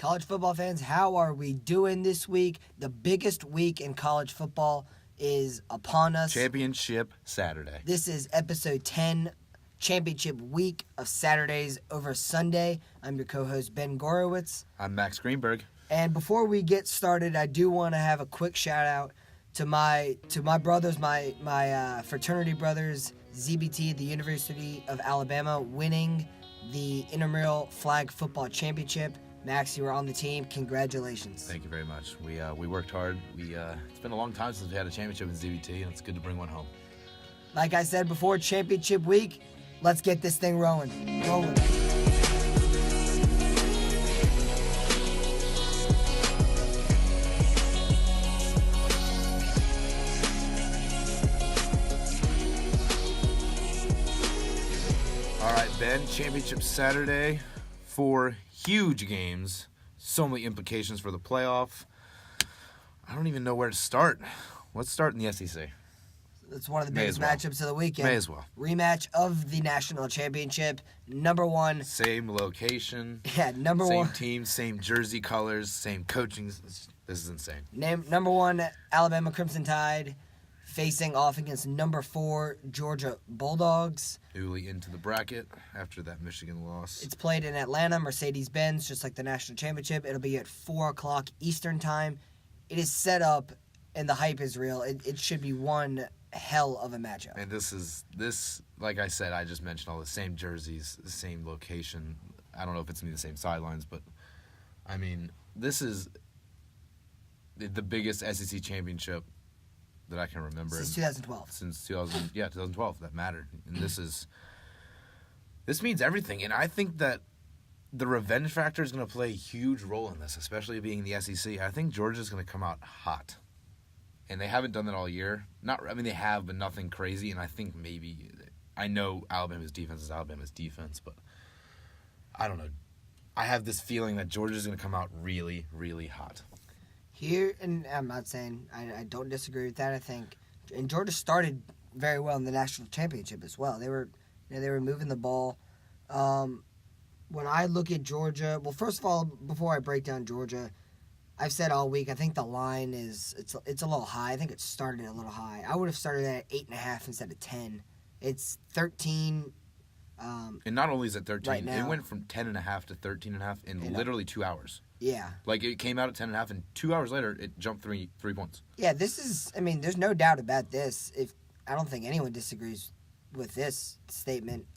College football fans, how are we doing this week? The biggest week in college football is upon us. Championship Saturday. This is episode 10, championship week of Saturdays over Sunday. I'm your co-host, Ben Gorowitz. I'm Max Greenberg. And before we get started, I do want to have a quick shout out to my brothers, my fraternity brothers, ZBT, the University of Alabama, winning the intramural flag football championship. Max, you were on the team. Congratulations. Thank you very much. We worked hard. It's been a long time since we had a championship in ZBT, and it's good to bring one home. Like I said before, championship week. Let's get this thing rolling. All right, Ben, championship Saturday, 4 huge games, so many implications for the playoff. I don't even know where to start. Let's start in the SEC. It's one of the biggest matchups of the weekend. May as well. Rematch of the national championship. Number one. Same location. Yeah, number one. Same team, same jersey colors, same coaching. This is insane. Number one, Alabama Crimson Tide, facing off against number 4, Georgia Bulldogs. Newly into the bracket after that Michigan loss. It's played in Atlanta, Mercedes-Benz, just like the national championship. It'll be at 4 o'clock Eastern time. It is set up, and the hype is real. It should be one hell of a matchup. And this, like I said, I just mentioned all the same jerseys, the same location. I don't know if it's going to be the same sidelines, but, I mean, this is the biggest SEC championship that I can remember. Since 2012. Since 2012, that mattered. And this means everything. And I think that the revenge factor is going to play a huge role in this, especially being the SEC. I think Georgia's going to come out hot. And they haven't done that all year. They have, but nothing crazy. And I think I know Alabama's defense is Alabama's defense, but I don't know. I have this feeling that Georgia's going to come out really, really hot. Here, and I'm not saying I don't disagree with that. I think, and Georgia started very well in the national championship as well. They were moving the ball. When I look at Georgia, well, first of all, before I break down Georgia, I've said all week I think the line it's a little high. I think it started a little high. I would have started at 8.5 instead of 10. It's 13. And not only is it 13, right now, it went from 10.5 to 13.5 in literally 2 hours. Yeah. Like, it came out at 10.5, and 2 hours later, it jumped three points. Yeah, this is, there's no doubt about this. I don't think anyone disagrees with this statement.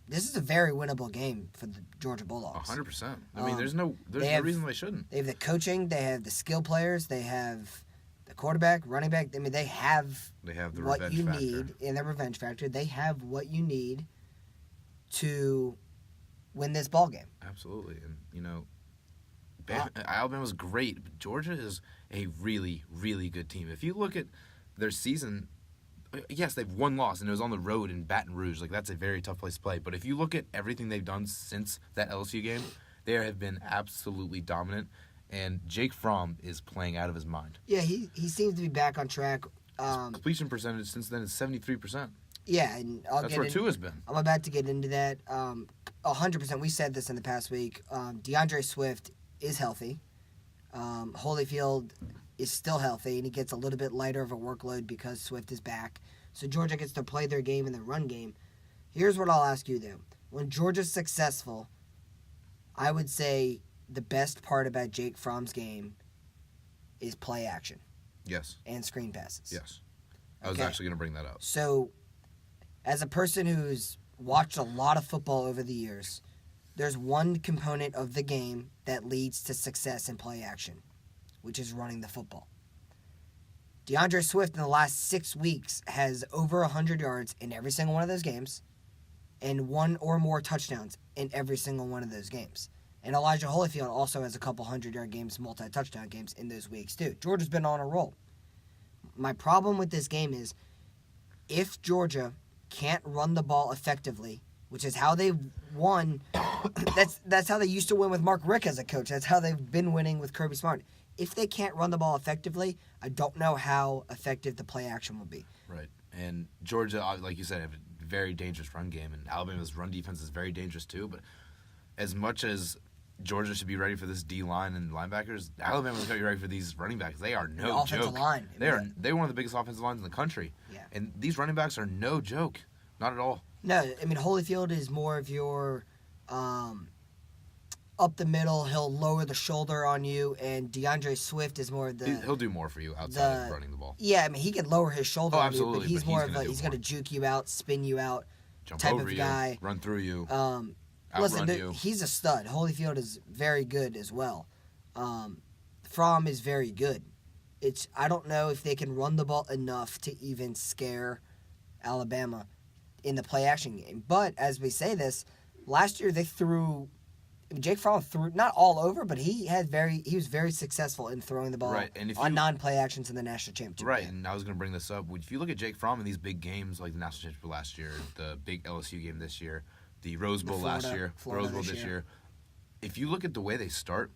This is a very winnable game for the Georgia Bulldogs. 100%. There's no reason they shouldn't. They have the coaching. They have the skill players. They have the quarterback, running back. They have the what revenge you factor. need in the revenge factor. They have what you need to win this ball game. Absolutely. And, Alabama's great, but Georgia is a really, really good team. If you look at their season, yes, they've one loss, and it was on the road in Baton Rouge. Like, that's a very tough place to play. But if you look at everything they've done since that LSU game, they have been absolutely dominant. And Jake Fromm is playing out of his mind. Yeah, he seems to be back on track. His completion percentage since then is 73%. Yeah, and that's where Tua's been. I'm about to get into that. 100%. We said this in the past week. DeAndre Swift is healthy. Holyfield is still healthy, and he gets a little bit lighter of a workload because Swift is back. So Georgia gets to play their game in the run game. Here's what I'll ask you, though. When Georgia's successful, I would say the best part about Jake Fromm's game is play action. Yes. And screen passes. Yes. I was actually going to bring that up. So, as a person who's watched a lot of football over the years, there's one component of the game that leads to success in play action, which is running the football. DeAndre Swift in the last 6 weeks has over 100 yards in every single one of those games and 1 or more touchdowns in every single one of those games. And Elijah Holyfield also has a couple 100-yard games, multi-touchdown games in those weeks too. Georgia's been on a roll. My problem with this game is if Georgia can't run the ball effectively, which is how they won. That's how they used to win with Mark Richt as a coach. That's how they've been winning with Kirby Smart. If they can't run the ball effectively, I don't know how effective the play action will be. Right. And Georgia, like you said, have a very dangerous run game, and Alabama's run defense is very dangerous too. But as much as Georgia should be ready for this D line and linebackers. Alabama's got to be ready for these running backs. They are The no offensive joke. line. They're one of the biggest offensive lines in the country. Yeah. And these running backs are no joke. Not at all. No, I mean Holyfield is more of your up the middle. He'll lower the shoulder on you, and DeAndre Swift is more of the. He'll do more for you outside of running the ball. Yeah, I mean he can lower his shoulder Oh, on you, but absolutely, he's but more he's of gonna a do he's going to more. juke you out, spin you out Jump type over of you, guy. run through you, Listen, outrun you. he's a stud. Holyfield is very good as well. Fromm is very good. I don't know if they can run the ball enough to even scare Alabama in the play action game. But as we say this, last year they threw. Jake Fromm threw not all over, but he was very successful in throwing the ball Right, and if on you- non-play actions in the national championship. Right, game. and I was going to bring this up. If you look at Jake Fromm in these big games like the national championship last year, the big LSU game this year, the Rose Bowl last year, the Florida Rose Bowl this this year. year, if you look at the way they start,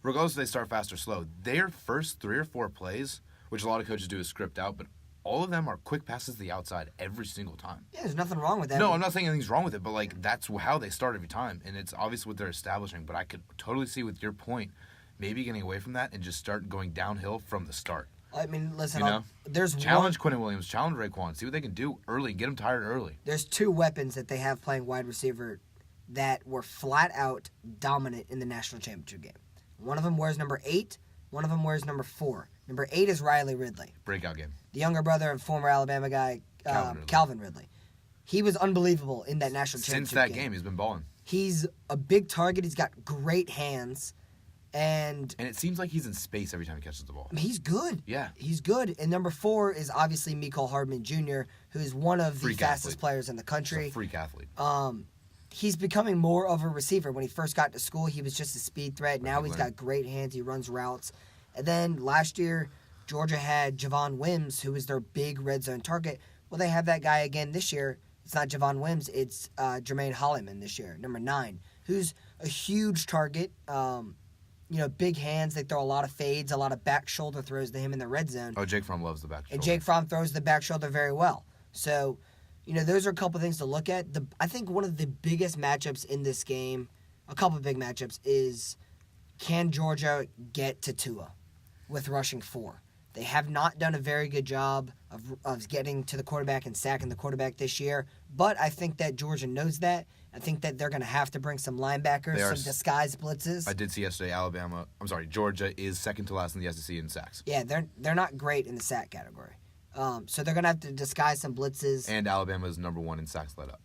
regardless if they start fast or slow, their first 3 or 4 plays, which a lot of coaches do is script out, but all of them are quick passes to the outside every single time. Yeah, there's nothing wrong with that. No, I'm not saying anything's wrong with it, but like that's how they start every time, and it's obvious what they're establishing. But I could totally see with your point, maybe getting away from that and just start going downhill from the start. I mean, listen, You know? there's Challenge Quinnen Williams, challenge Raekwon, see what they can do early, get them tired early. There's 2 weapons that they have playing wide receiver that were flat out dominant in the national championship game. One of them wears number 8. One of them wears number 4. Number 8 is Riley Ridley, Breakout game. the younger brother of former Alabama guy Calvin Ridley. He was unbelievable in that national Since championship that game, he's been balling. He's a big target. He's got great hands, and And it seems like he's in space every time he catches the ball. I mean, he's good. Yeah. He's good. And number 4 is obviously Mecole Hardman Jr., who is one of the Freak fastest athlete. players in the He's country. a freak athlete. He's becoming more of a receiver. When he first got to school, he was just a speed threat. Now he's got great hands. He runs routes. And then last year, Georgia had Javon Wims, who was their big red zone target. Well, they have that guy again this year. It's not Javon Wims. It's Jermaine Holliman this year, number 9, who's a huge target. Big hands. They throw a lot of fades, a lot of back shoulder throws to him in the red zone. Oh, Jake Fromm loves the back shoulder. And Jake Fromm throws the back shoulder very well. So, those are a couple things to look at. I think one of the biggest matchups in this game, a couple of big matchups, is can Georgia get to Tua with rushing 4? They have not done a very good job of getting to the quarterback and sacking the quarterback this year, but I think that Georgia knows that. I think that they're going to have to bring some linebackers, some disguised blitzes. I did see yesterday Georgia is second to last in the SEC in sacks. Yeah, they're not great in the sack category. So they're going to have to disguise some blitzes. And Alabama is number 1 in sacks let up.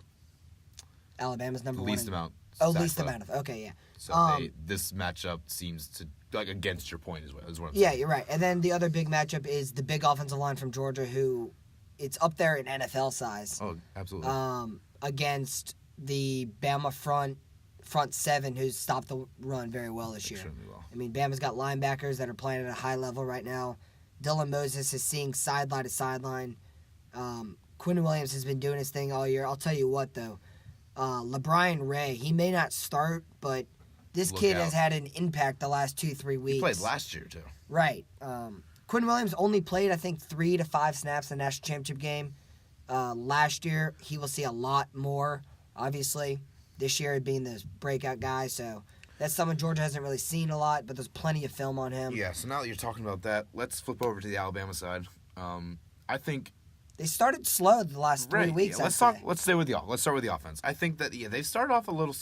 Alabama's number The 1. least amount. Oh, sacks least let amount up. of. Okay, yeah. So this matchup seems to against your point is what I'm Yeah, saying. you're right. And then the other big matchup is the big offensive line from Georgia, who it's up there in NFL size. Oh, absolutely. Against the Bama front 7, who's stopped the run very well this year. Extremely well. I mean, Bama's got linebackers that are playing at a high level right now. Dylan Moses is seeing sideline to sideline. Quinn Williams has been doing his thing all year. I'll tell you what, though. LeBron Ray, he may not start, but this Look kid out. has had an impact the last 2-3 weeks. He played last year, too. Right. Quinn Williams only played, I think, 3 to 5 snaps in the national championship game. Last year, he will see a lot more, obviously. This year, being the breakout guy, so that's someone Georgia hasn't really seen a lot, but there's plenty of film on him. Yeah, so now that you're talking about that, let's flip over to the Alabama side. I think They started slow the last 3 weeks. Yeah, I'd say. Let's start with the offense. I think that they've started off a little.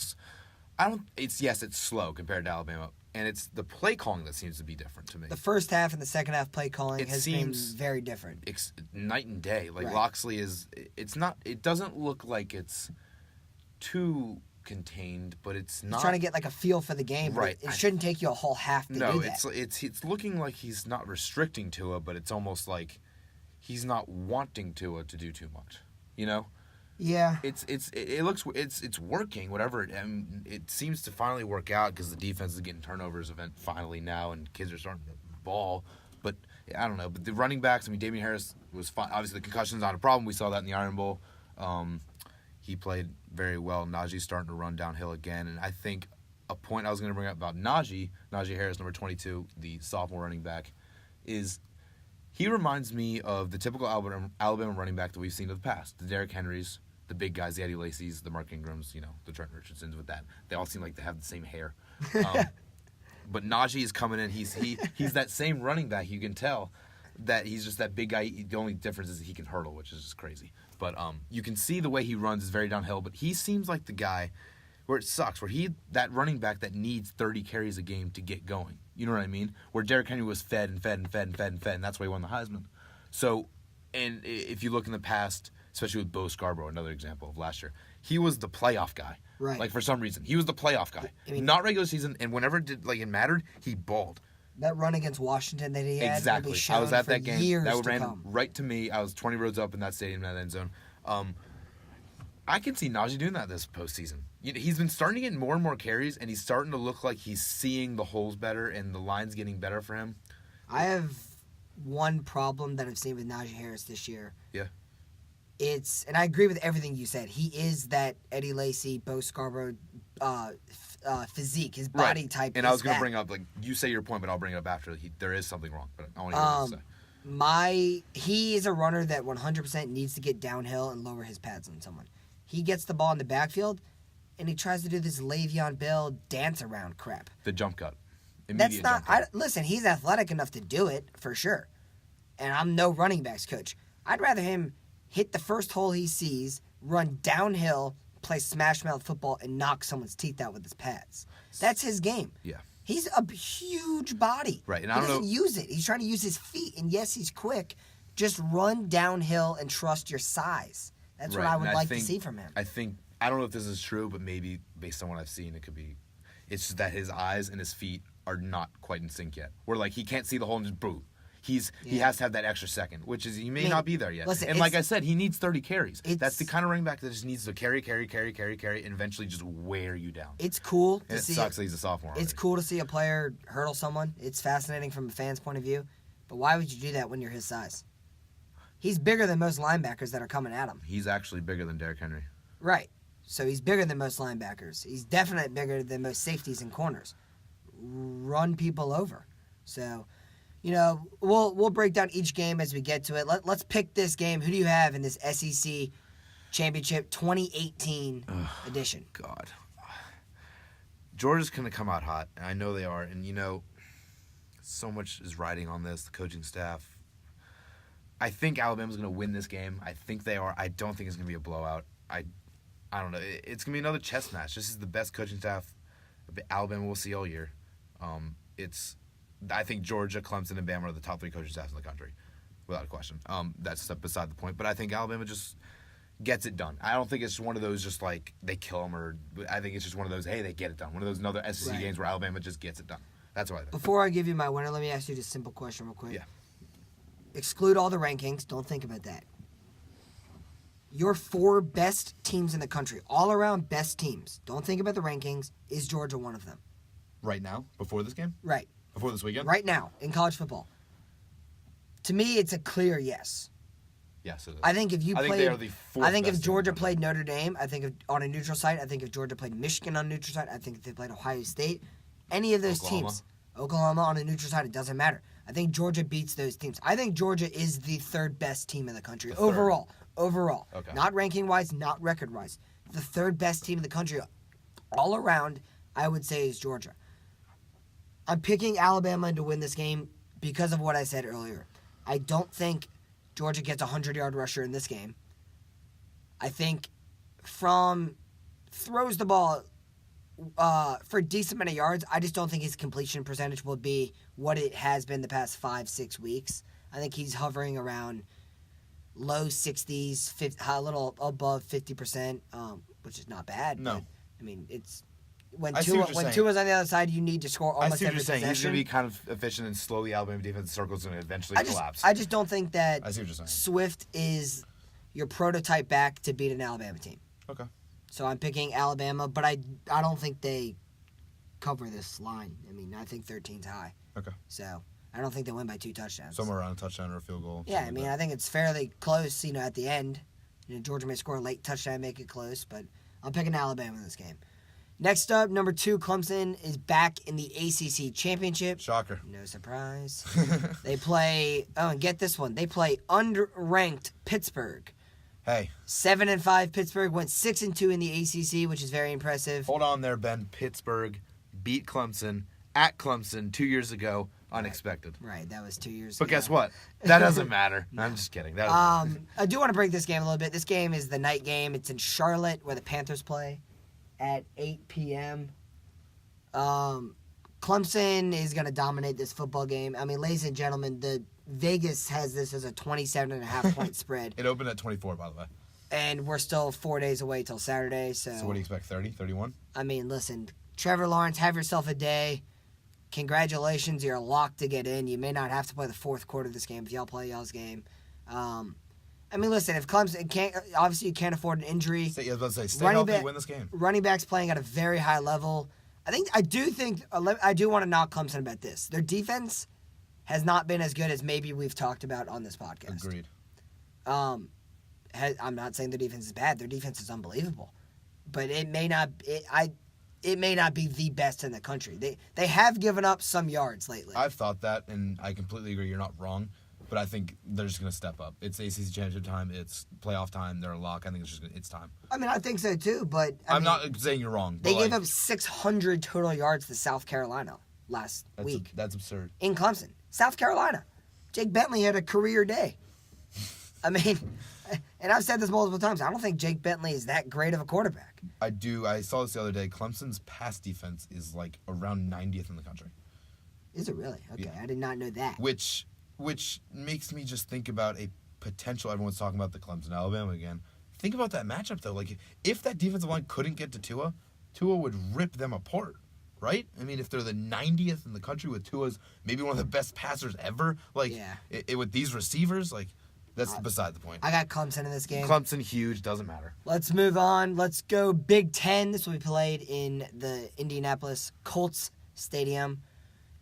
It's slow compared to Alabama, and it's the play calling that seems to be different to me. The first half and the second half play calling It has seems been very different. It's night and day. Like Right. Loxley is. It's not. It doesn't look like it's too contained, but it's not. He's trying to get like a feel for the game. but Right. It shouldn't take you a whole half to No, do that. it's looking like he's not restricting Tua, but it's almost like he's not wanting Tua to do too much. You know. Yeah. It's working, whatever. It seems to finally work out because the defense is getting turnovers finally now, and kids are starting to ball. But I don't know. But the running backs, Damian Harris was fine. Obviously, the concussion's not a problem. We saw that in the Iron Bowl. He played very well. Najee's starting to run downhill again, and I think a point I was going to bring up about Najee Harris, number 22, the sophomore running back, is he reminds me of the typical Alabama running back that we've seen in the past. The Derrick Henrys, the big guys, the Eddie Lacy's, the Mark Ingrams, the Trent Richardsons with that. They all seem like they have the same hair. But Najee is coming in. He's that same running back. You can tell that he's just that big guy. The only difference is he can hurdle, which is just crazy. But you can see the way he runs is very downhill. But he seems like the guy where it sucks, where that running back that needs 30 carries a game to get going. You know what I mean? Where Derrick Henry was fed, and that's why he won the Heisman. So, and if you look in the past, especially with Bo Scarborough, another example of last year, he was the playoff guy. Right. Like, for some reason, he was the playoff guy. I mean, not regular season, and whenever it mattered, he balled. That run against Washington that he had Exactly. will be shown I was at for that game. years That to ran come. right to me. I was 20 rows up in that stadium, in that end zone. I can see Najee doing that this postseason. He's been starting to get more and more carries, and he's starting to look like he's seeing the holes better, and the line's getting better for him. I have one problem that I've seen with Najee Harris this year. Yeah. And I agree with everything you said. He is that Eddie Lacy, Bo Scarborough physique. His body type. And I was going to bring up, like, you say your point, but I'll bring it up after. There is something wrong, but I want to hear what you say. He is a runner that 100% needs to get downhill and lower his pads on someone. He gets the ball in the backfield, and he tries to do this Le'Veon Bell dance around crap. The jump cut. That's not. Listen, he's athletic enough to do it for sure, and I'm no running backs coach. I'd rather him hit the first hole he sees, run downhill, play smash mouth football, and knock someone's teeth out with his pads. That's his game. Yeah. He's a huge body. Right, and he doesn't use it. He's trying to use his feet, and yes, he's quick. Just run downhill and trust your size. That's what I would like to see from him. I don't know if this is true, but maybe based on what I've seen, it could be. It's just that his eyes and his feet are not quite in sync yet. Where, like, he can't see the hole and just boom. He has to have that extra second, which is he may not be there yet. Listen, and like I said, he needs 30 carries. That's the it's- kind of running back that just needs to carry, and eventually just wear you down. It's cool to And it see. sucks that he's a sophomore. It's already. cool to see a player hurdle someone. It's fascinating from a fan's point of view. But why would you do that when you're his size? He's bigger than most linebackers that are coming at him. He's actually bigger than Derrick Henry. Right. So he's bigger than most linebackers. He's definitely bigger than most safeties and corners. Run people over. So, we'll break down each game as we get to it. Let's pick this game. Who do you have in this SEC Championship 2018 edition? God. Georgia's going to come out hot, and I know they are. And, so much is riding on this, the coaching staff. I think Alabama's going to win this game. I think they are. I don't think it's going to be a blowout. I don't know. It's going to be another chess match. This is the best coaching staff Alabama will see all year. I think Georgia, Clemson, and Bama are the top 3 coaching staffs in the country, without a question. That's beside the point. But I think Alabama just gets it done. I don't think it's one of those just like they kill them, I think it's just one of those, hey, they get it done. One of those another SEC games where Alabama just gets it done. That's what I think. Before I give you my winner, let me ask you just a simple question real quick. Yeah. Exclude all the rankings. Don't think about that. Your 4 best teams in the country, all around best teams. Don't think about the rankings. Is Georgia one of them? Right now? Before this game? Right. Before this weekend? Right now in college football. To me, it's a clear yes. Yes, it is. I think if you I played, think they are the 4th I think if best Georgia team in the played Notre Dame, I think on a neutral site, I think if Georgia played Michigan on a neutral site, I think if they played Ohio State, any of those teams, Oklahoma on a neutral site, it doesn't matter. I think Georgia beats those teams. I think Georgia is the 3rd best team in the country overall. Okay. Not ranking wise, not record wise. The 3rd best team in the country all around, I would say, is Georgia. I'm picking Alabama to win this game because of what I said earlier. I don't think Georgia gets a 100-yard rusher in this game. I think throws the ball for a decent amount of yards. I just don't think his completion percentage will be what it has been the past 5-6 weeks. I think he's hovering around low 60s, a little above 50%, which is not bad. No. But, I mean, it's when I see what you're saying. Tua's on the other side, you need to score almost I see what every you're saying. possession. He's going to be kind of efficient, and slowly Alabama defense circles going to eventually collapse. I just don't think that I see what you're saying. Swift is your prototype back to beat an Alabama team. Okay. So I'm picking Alabama, but I don't think they cover this line. I mean, I think 13's high. Okay. So I don't think they win by 2 touchdowns. Somewhere around a touchdown or a field goal. Yeah, I mean, I think it's fairly close, at the end. Georgia may score a late touchdown, make it close, but I'm picking Alabama in this game. Next up, number 2, Clemson is back in the ACC Championship. Shocker. No surprise. They play, and get this one, they play unranked Pittsburgh. Hey. 7-5 Pittsburgh, went 6-2 in the ACC, which is very impressive. Hold on there, Ben. Pittsburgh beat Clemson at Clemson 2 years ago, unexpected. Right, that was 2 years But ago. guess what? That doesn't matter. No. I'm just kidding. I do want to break this game a little bit. This game is the night game. It's in Charlotte where the Panthers play at 8 p.m. Clemson is going to dominate this football game. I mean, ladies and gentlemen, the Vegas has this as a 27.5 point spread. It opened at 24, by the way. And we're still 4 days away till Saturday. So So what do you expect, 30, 31? I mean, listen, Trevor Lawrence, have yourself a day. Congratulations, you're locked to get in. You may not have to play the fourth quarter of this game if y'all play y'all's game. I mean, listen, if Clemson can't, obviously you can't afford an injury. I was about to say, stay Running healthy, back- win this game. Running backs playing at a very high level. I do want to knock Clemson about this. Their defense has not been as good as maybe we've talked about on this podcast. Agreed. I'm not saying their defense is bad. Their defense is unbelievable, but it may not. It may not be the best in the country. They have given up some yards lately. I've thought that, and I completely agree. You're not wrong, but I think they're just going to step up. It's ACC championship time. It's playoff time. They're a lock. I think it's time. I mean, I think so too, but I'm not saying you're wrong. They but gave up 600 total yards to South Carolina last week That's absurd. in Clemson. South Carolina. Jake Bentley had a career day. I mean, and I've said this multiple times. I don't think Jake Bentley is that great of a quarterback. I do. I saw this the other day. Clemson's pass defense is like around 90th in the country, Is it really? Okay, Yeah. I did not know that. which makes me just think about a potential. Everyone's talking about the Clemson Alabama again. Think about that matchup though. Like if that defensive line couldn't get to Tua would rip them apart. Right? I mean, if they're the 90th in the country with Tua's maybe one of the best passers ever, like Yeah. with these receivers, like that's beside the point. I got Clemson in this game. Clemson, huge, doesn't matter. Let's move on. Let's go Big Ten. This will be played in the Indianapolis Colts Stadium.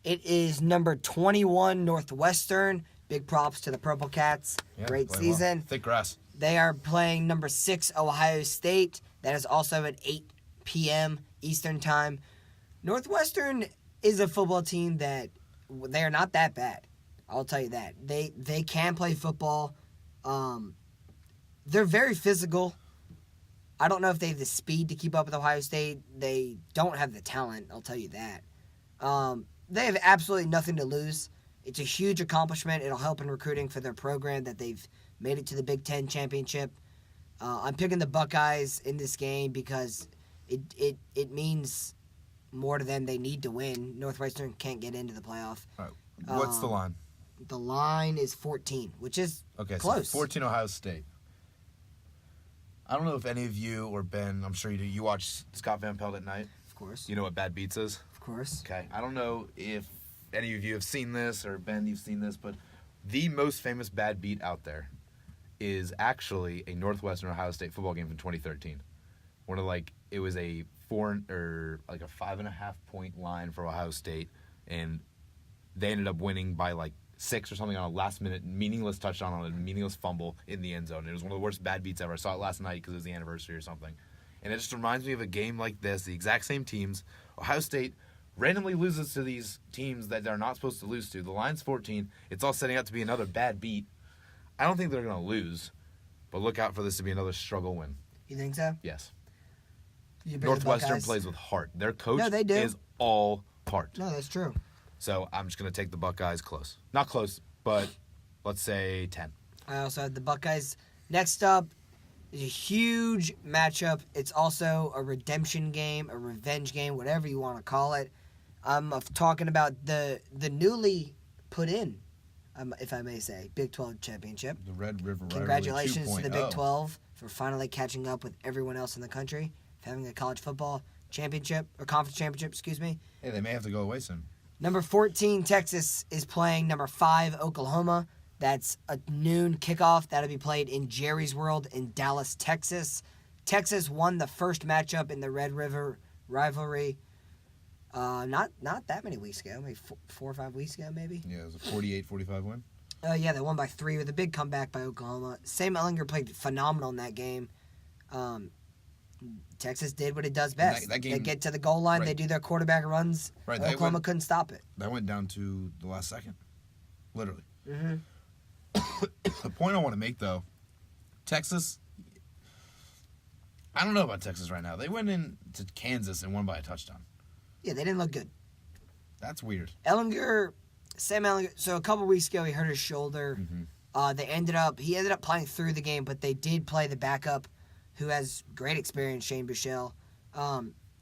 It is number 21 Northwestern. Big props to the Purple Cats. Yeah, Great play season. well. Thick grass. They are playing number 6 Ohio State. That is also at 8 p.m. Eastern Time. Northwestern is a football team that they are not that bad. I'll tell you that. They can play football. They're very physical. I don't know if they have the speed to keep up with Ohio State. They don't have the talent, I'll tell you that. They have absolutely nothing to lose. It's a huge accomplishment. It'll help in recruiting for their program that they've made it to the Big Ten championship. I'm picking the Buckeyes in this game because it means more to them. They need to win. Northwestern can't get into the playoff. All right. What's the line? The line is 14, which is Okay, close. so 14 Ohio State. I don't know if any of you or Ben, I'm sure you do, you watch Scott Van Pelt at night. Of course. You know what Bad Beats is? Of course. Okay. I don't know if any of you have seen this or Ben, you've seen this, but the most famous bad beat out there is actually a Northwestern Ohio State football game from 2013. It was a 5.5 point line for Ohio State, and they ended up winning by 6 or something on a last minute meaningless touchdown on a meaningless fumble in the end zone. It was one of the worst bad beats ever. I saw it last night because it was the anniversary or something. And it just reminds me of a game like this, the exact same teams. Ohio State randomly loses to these teams that they're not supposed to lose to. The line's 14. It's all setting up to be another bad beat. I don't think they're going to lose, but look out for this to be another struggle win. You think so? Yes. You pick the Northwestern Buckeyes? plays with heart. Their coach No, they do. is all heart. No, that's true. So I'm just going to take the Buckeyes close. Not close, but let's say 10. I also had the Buckeyes. Next up is a huge matchup. It's also a redemption game, a revenge game, whatever you want to call it. I'm talking about the newly put in, if I may say, Big 12 championship. The Red River Rivalry Congratulations to the Big 2.0. 12 for finally catching up with everyone else in the country, having a college football championship, or conference championship, excuse me. Hey, they may have to go away soon. Number 14, Texas, is playing number 5, Oklahoma. That's a noon kickoff. That'll be played in Jerry's World in Dallas, Texas. Texas won the first matchup in the Red River rivalry not that many weeks ago, maybe 4 or 5 weeks ago, maybe. Yeah, it was a 48-45 win. Yeah, they won by 3 with a big comeback by Oklahoma. Sam Ellinger played phenomenal in that game. Texas did what it does best. That game, they get to the goal line, right. They do their quarterback runs. Right, Oklahoma couldn't stop it. That went down to the last second. Literally. Mm-hmm. The point I want to make, though, Texas, I don't know about Texas right now. They went into Kansas and won by a touchdown. Yeah, they didn't look good. That's weird. Sam Ellinger. So a couple weeks ago, he hurt his shoulder. Mm-hmm. He ended up playing through the game, but they did play the backup, who has great experience, Shane Buechele.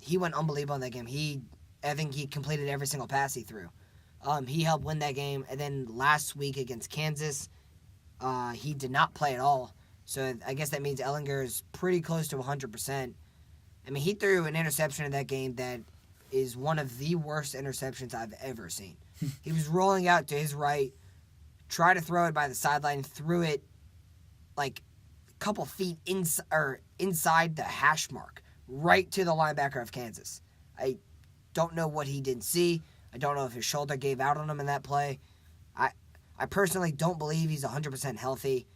He went unbelievable in that game. I think he completed every single pass he threw. He helped win that game, and then last week against Kansas, he did not play at all. So I guess that means Ellinger is pretty close to 100%. I mean, he threw an interception in that game that is one of the worst interceptions I've ever seen. He was rolling out to his right, tried to throw it by the sideline, threw it like a couple feet inside the hash mark, right to the linebacker of Kansas. I don't know what he didn't see. I don't know if his shoulder gave out on him in that play. I personally don't believe he's 100% healthy.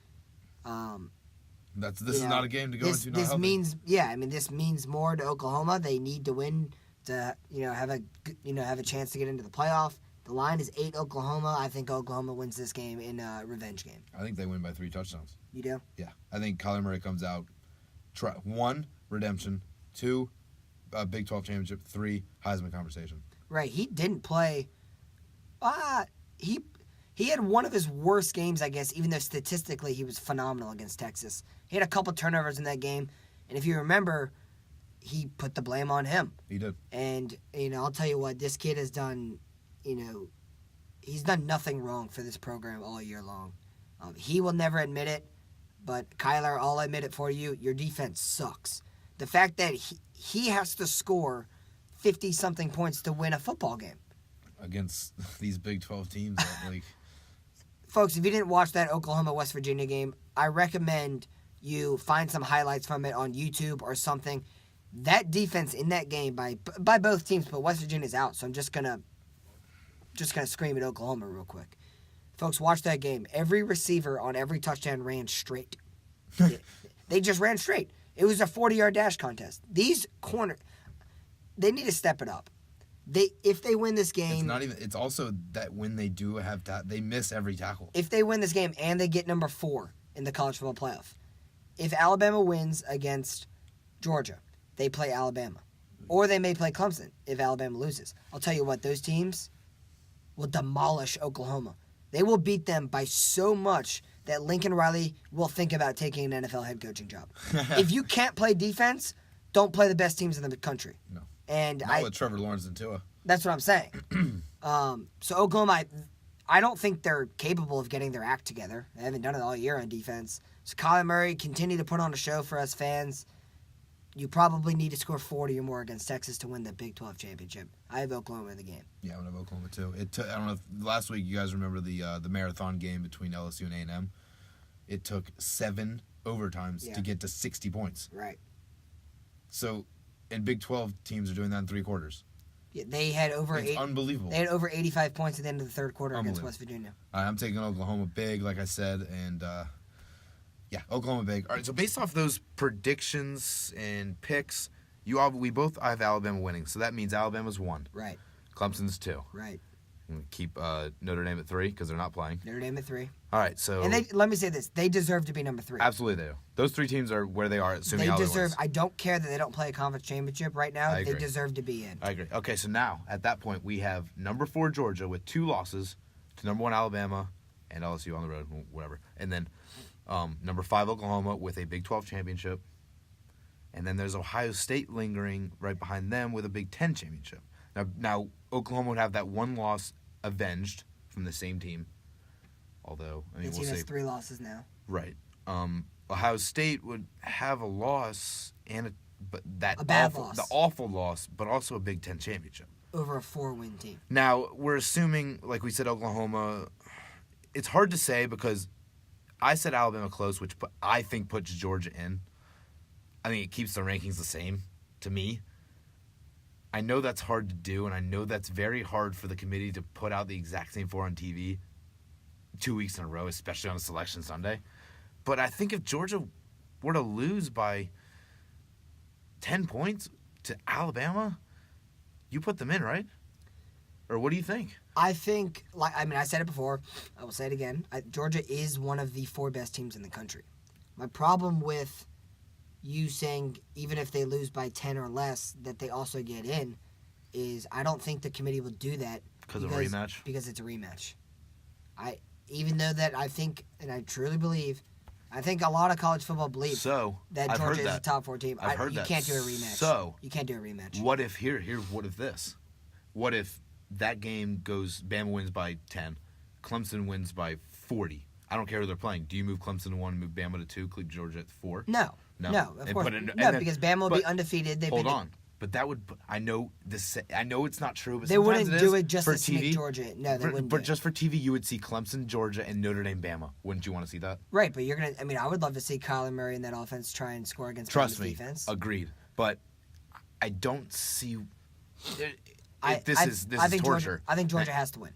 This is not a game to go into. This means more to Oklahoma. They need to win to have a chance to get into the playoff. The line is 8 Oklahoma. I think Oklahoma wins this game in a revenge game. I think they win by 3 touchdowns. You do? Yeah, I think Kyler Murray comes out. 1, redemption. 2, Big 12 championship. 3, Heisman conversation. Right. He didn't play. He had one of his worst games, I guess, even though statistically he was phenomenal against Texas. He had a couple turnovers in that game, and if you remember, he put the blame on him. He did. And, I'll tell you what, this kid has done, he's done nothing wrong for this program all year long. He will never admit it, but Kyler, I'll admit it for you, your defense sucks. The fact that he has to score 50-something points to win a football game. Against these Big 12 teams that, Folks, if you didn't watch that Oklahoma-West Virginia game, I recommend you find some highlights from it on YouTube or something. That defense in that game by both teams, but West Virginia's out, so I'm just gonna scream at Oklahoma real quick. Folks, watch that game. Every receiver on every touchdown ran straight. They just ran straight. It was a 40-yard dash contest. These they need to step it up. If they win this game, it's also that when they do have they miss every tackle. If they win this game and they get number 4 in the college football playoff, if Alabama wins against Georgia, they play Alabama, or they may play Clemson if Alabama loses. I'll tell you what, those teams will demolish Oklahoma. They will beat them by so much that Lincoln Riley will think about taking an NFL head coaching job. If you can't play defense, don't play the best teams in the country. No. And Not with Trevor Lawrence and Tua. That's what I'm saying. So Oklahoma, I don't think they're capable of getting their act together. They haven't done it all year on defense. So Kyler Murray, continue to put on a show for us fans. You probably need to score 40 or more against Texas to win the Big 12 championship. I have Oklahoma in the game. Yeah, I'm going to have Oklahoma too. I don't know if last week you guys remember the marathon game between LSU and A&M. It took 7 overtimes to get to 60 points. Right. So, and Big 12 teams are doing that in 3 quarters. Yeah, they had unbelievable. They had over 85 points at the end of the third quarter against West Virginia. I'm taking Oklahoma big, like I said, and Oklahoma big. All right, so based off those predictions and picks, we both have Alabama winning, so that means Alabama's 1. Right. Clemson's 2. Right. Keep Notre Dame at 3 because they're not playing. Notre Dame at 3. All right, so and let me say this: they deserve to be number 3. Absolutely, they do. Those 3 teams are where they are. Assuming they Alabama deserve. wins. I don't care that they don't play a conference championship right now. I agree. They deserve to be in. I agree. Okay, so now at that point we have number 4 Georgia with 2 losses to number 1 Alabama and LSU on the road, whatever, and then number 5 Oklahoma with a Big 12 championship, and then there's Ohio State lingering right behind them with a Big 10 championship. Now Oklahoma would have that 1 loss avenged from the same team. Although, I mean, the team has 3 losses now. Right. Ohio State would have a loss and a bad loss. The awful loss, but also a Big 10 championship. Over a 4-win team. Now, we're assuming, like we said, Oklahoma. It's hard to say because I said Alabama close, which I think puts Georgia in. I think it keeps the rankings the same to me. I know that's hard to do, and I know that's very hard for the committee to put out the exact same 4 on TV 2 weeks in a row, especially on a Selection Sunday. But I think if Georgia were to lose by 10 points to Alabama, you put them in, right? Or what do you think? I think, I said it before. I will say it again. Georgia is one of the 4 best teams in the country. My problem with you saying even if they lose by 10 or less that they also get in is I don't think the committee will do that Because of a rematch? because it's a rematch. Even though that I think, and I truly believe, I think a lot of college football believe So, that I've heard Georgia is a that. top 4 team. I've heard you that. can't do a rematch. So, you can't do a rematch. what if what if this? What if that game goes Bama wins by 10, Clemson wins by 40? I don't care who they're playing. Do you move Clemson to 1, move Bama to 2, keep Georgia at 4? No, No. of And course, put it- no, and then- because Bama will be but undefeated. Hold on. But that would I know this. I know it's not true, but They sometimes wouldn't it is do it just for to TV. sneak Georgia. No, they wouldn't. But do it. just for TV, you would see Clemson, Georgia, and Notre Dame, Bama. Wouldn't you want to see that? Right, but you're gonna. I mean, I would love to see Kyler Murray in that offense try and score against Trust Bama's me, defense. agreed. But I don't see. This I is think torture. I think Georgia has to win.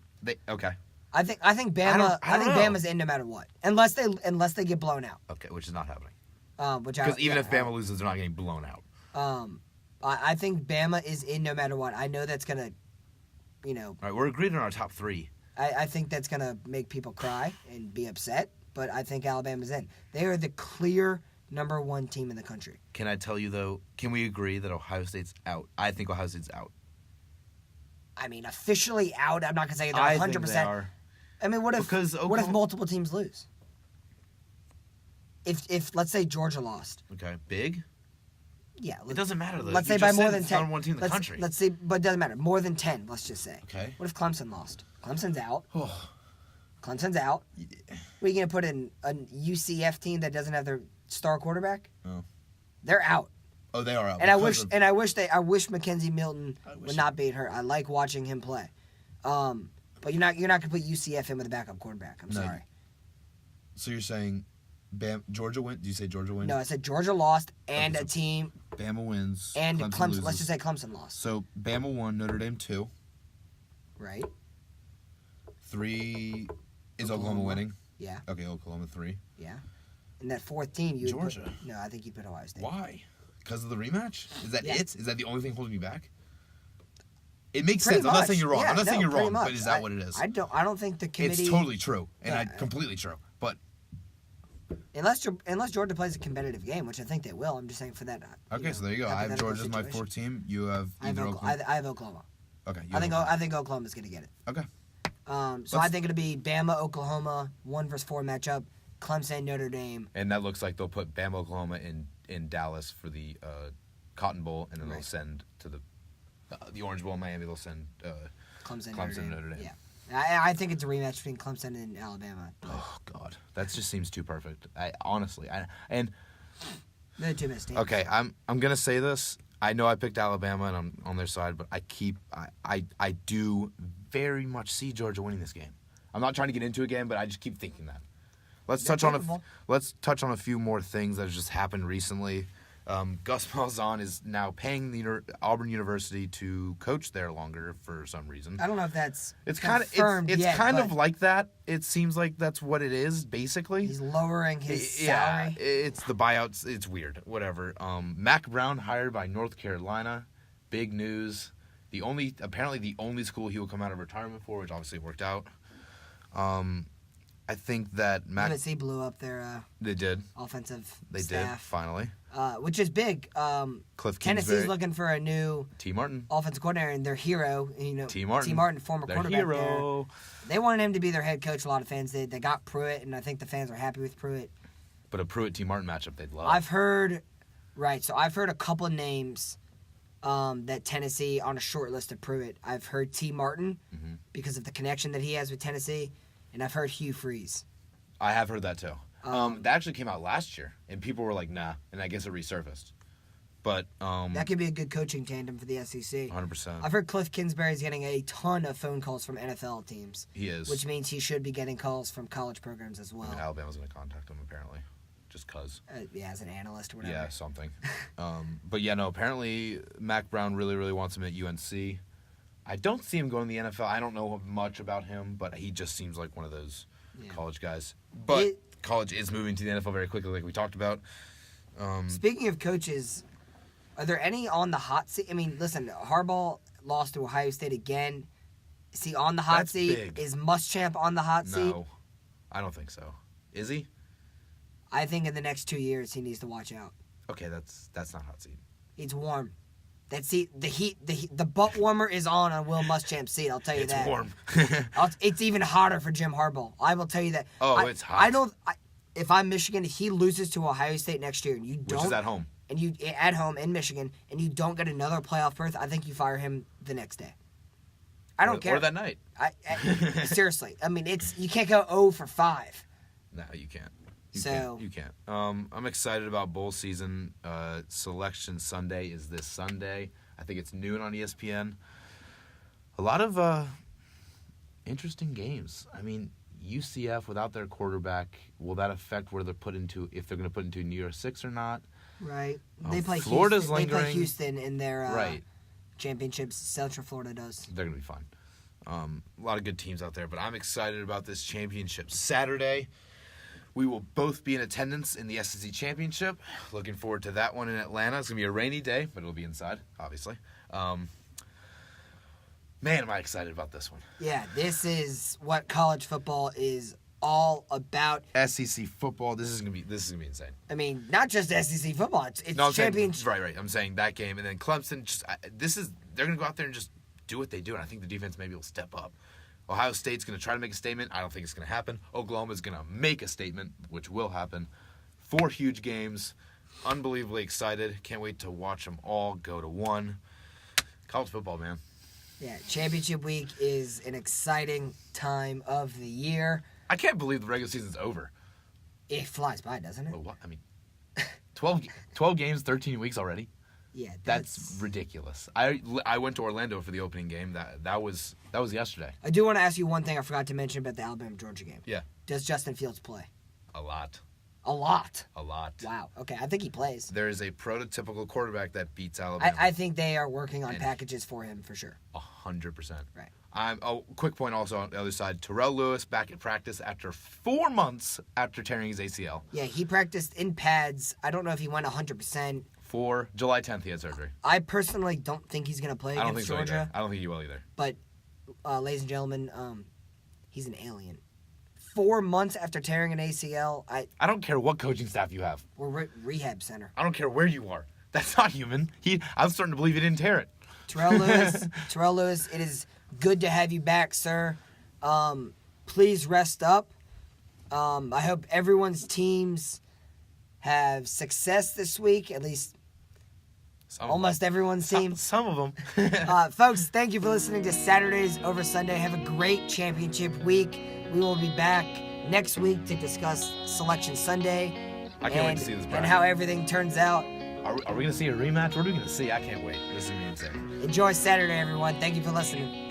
Okay. I think Bama. don't I think know. Bama's in no matter what, unless they get blown out. Okay, which is not happening. Because Because even if Bama loses, they're not getting blown out. I think Bama is in no matter what. I know that's gonna, All right, we're agreed on our top 3. I think that's gonna make people cry and be upset. But I think Alabama's in. They are the clear number 1 team in the country. Can I tell you though? Can we agree that Ohio State's out? I think Ohio State's out. I mean, officially out. I'm not gonna say they're I 100%. think they are. I mean, what if Because what if multiple teams lose? If let's say Georgia lost, Okay, big. yeah, It doesn't matter though. let's You say by just more said than it's 10. number 1 team in the country. Let's say, but it doesn't matter. More than 10. Let's just say. Okay. What if Clemson lost? Clemson's out. Oh, Clemson's out. What are you gonna put in a UCF team that doesn't have their star quarterback? Oh. They're out. oh, they are out. And I because wish of- I wish Mackenzie Milton I wish would not be hurt. I like watching him play. But you're not gonna put UCF in with a backup quarterback. I'm No. sorry. So you're saying, Georgia wins? Do you say Georgia wins? No, I said Georgia lost and Okay, a team Bama wins. and Clemson. loses. Let's just say Clemson lost. So Bama 1, Notre Dame 2, Right? 3 is Oklahoma. Oklahoma winning. Yeah. Okay, Oklahoma 3. Yeah. And that 4th team, you Georgia. No, I think you put Ohio State. Why? Because of the rematch? Is that Yeah. it? Is that the only thing holding me back? It makes Pretty sense. I'm not much. saying you're wrong. Yeah, I'm not saying no, you're pretty wrong, much. but is that what it is? I don't think the committee. It's totally true, and Yeah. completely true. But unless Georgia plays a competitive game, which I think they will. I'm just saying for that. okay, so there you go. I have hypothetical Georgia as my situation. 4th team. You have I have, either Oklahoma. I have Oklahoma. Okay, you I have think Oklahoma. I think Oklahoma's going to get it. Okay. So I Let's- think it'll be Bama, Oklahoma, 1 versus 4 matchup. Clemson, Notre Dame. And that looks like they'll put Bama, Oklahoma in Dallas for the Cotton Bowl, and then they'll Right. send to the Orange Bowl in Miami. They'll send. Clemson, Clemson, Notre Dame. Notre Dame. Yeah, I think it's a rematch between Clemson and Alabama. Oh God, that just seems too perfect. Honestly, and They're the 2 best teams. okay, I'm gonna say this. I know I picked Alabama and I'm on their side, but I do very much see Georgia winning this game. I'm not trying to get into it again, but I just keep thinking that. Let's They're touch on capable. let's touch on a few more things that have just happened recently. Gus Malzahn is now paying the Auburn University to coach there longer for some reason. I don't know if that's It's kind of confirmed it's yet, kind but of like that. It seems like that's what it is basically. he's lowering his Yeah, salary. it's the buyouts. It's weird. Whatever. Mac Brown hired by North Carolina. Big news. Apparently the only school he will come out of retirement for, which obviously worked out. I think that UNC blew up their they did. offensive They did staff, finally. which is big. Cliff Tennessee's Kingsbury, looking for a new T. Martin, offensive coordinator, and their hero, T. Martin. T. Martin, former their quarterback hero. there. They wanted him to be their head coach. A lot of fans did. They got Pruitt, and I think the fans are happy with Pruitt. But a Pruitt T. Martin matchup they'd love. I've heard a couple names that Tennessee on a short list of Pruitt. I've heard T. Martin Mhm. because of the connection that he has with Tennessee, and I've heard Hugh Freeze. I have heard that too. That actually came out last year, and people were like, "Nah," and I guess it resurfaced. But That could be a good coaching tandem for the SEC. 100%, I've heard Cliff Kingsbury's getting a ton of phone calls from NFL teams, he is. which means he should be getting calls from college programs as well. I mean, Alabama's going to contact him apparently, just cause. Yeah, as an analyst or whatever. Yeah, something. But yeah, no. Apparently, Mac Brown really, really wants him at UNC. I don't see him going to the NFL. I don't know much about him, but he just seems like one of those Yeah. college guys. But college is moving to the NFL very quickly, like we talked about. Speaking of coaches, are there any on the hot seat? I mean, listen, Harbaugh lost to Ohio State again. Is he on the hot That's seat? big. Is Muschamp on the hot seat? No, I don't think so. Is he? I think in the next 2 years he needs to watch out. Okay, that's not hot seat. It's warm. The butt warmer is on Will Muschamp's seat. I'll tell you It's that. warm. It's even hotter for Jim Harbaugh. I will tell you that. It's hot. If I'm Michigan, if he loses to Ohio State next year and you don't, Which is at home. and you at home in Michigan, and you don't get another playoff berth, I think you fire him the next day. I don't care. Or that night. Seriously, I mean, you can't go 0 for 5. No, you can't. You can't. I'm excited about bowl season. Selection Sunday is this Sunday. I think it's noon on ESPN. A lot of interesting games. I mean, UCF without their quarterback, will that affect where they're put into, if they're going to put into New Year's Six or not? Right. They play Florida's Houston. lingering. They play Houston in their Right. championships. Central Florida does. They're going to be fine. A lot of good teams out there, but I'm excited about this championship. Saturday, we will both be in attendance in the SEC Championship. Looking forward to that one in Atlanta. It's going to be a rainy day, but it'll be inside, obviously. Man, am I excited about this one. Yeah, this is what college football is all about. SEC football, this is going to be insane. I mean, not just SEC football. It's No, I'm saying, championship. right. I'm saying that game, and then Clemson. They're going to go out there and just do what they do, and I think the defense maybe will step up. Ohio State's going to try to make a statement. I don't think it's going to happen. Oklahoma's going to make a statement, which will happen. 4 huge games. Unbelievably excited. Can't wait to watch them all go to one. College football, man. Yeah, championship week is an exciting time of the year. I can't believe the regular season's over. It flies by, doesn't it? But what? I mean, 12 games, 13 weeks already. Yeah, That's ridiculous. I went to Orlando for the opening game. That was yesterday. I do want to ask you one thing I forgot to mention about the Alabama-Georgia game. Yeah. Does Justin Fields play? A lot. A lot. Wow. Okay, I think he plays. There is a prototypical quarterback that beats Alabama. I think they are working on packages for him for sure. 100%. Right. Quick point also on the other side. Terrell Lewis back at practice after 4 months after tearing his ACL. Yeah, he practiced in pads. I don't know if he went 100%. For July 10th, he had surgery. I personally don't think he's going to play against Georgia. So either. I don't think he will either. But, ladies and gentlemen, he's an alien. 4 months after tearing an ACL, I don't care what coaching staff you have. We're rehab center. I don't care where you are. That's not human. I'm starting to believe he didn't tear it. Terrell Lewis, it is good to have you back, sir. Please rest up. I hope everyone's teams have success this week, at least almost everyone's team. Some of them. Folks, thank you for listening to Saturdays Over Sunday. Have a great championship week. We will be back next week to discuss Selection Sunday. I can't wait to see this bracket. And how everything turns out. Are we going to see a rematch? What are we going to see? I can't wait. This is going to be insane. Enjoy Saturday, everyone. Thank you for listening.